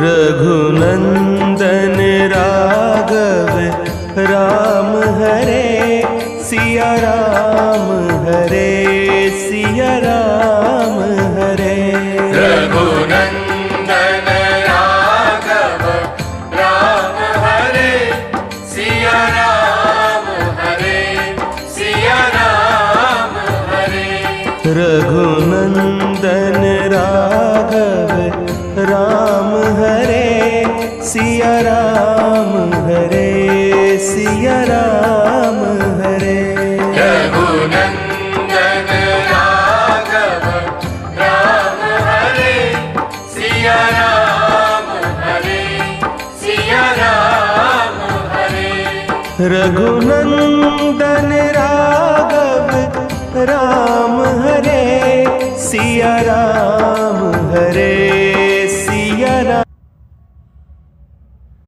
Raghunandan Raghav Ram Hare Siya Ram Hare Siya Ram Hare. Raghunandan Raghav Ram Hare Siya Ram Hare Siya Ram Hare. Raghunandan Raghav Ram Hare Siya Ram Hare Siya Ram Hare. Raghunandan Raghav Ram Hare Siya Ram Hare Siya Ram Hare. Raghunandan Raghav Ram Hare Siya Ram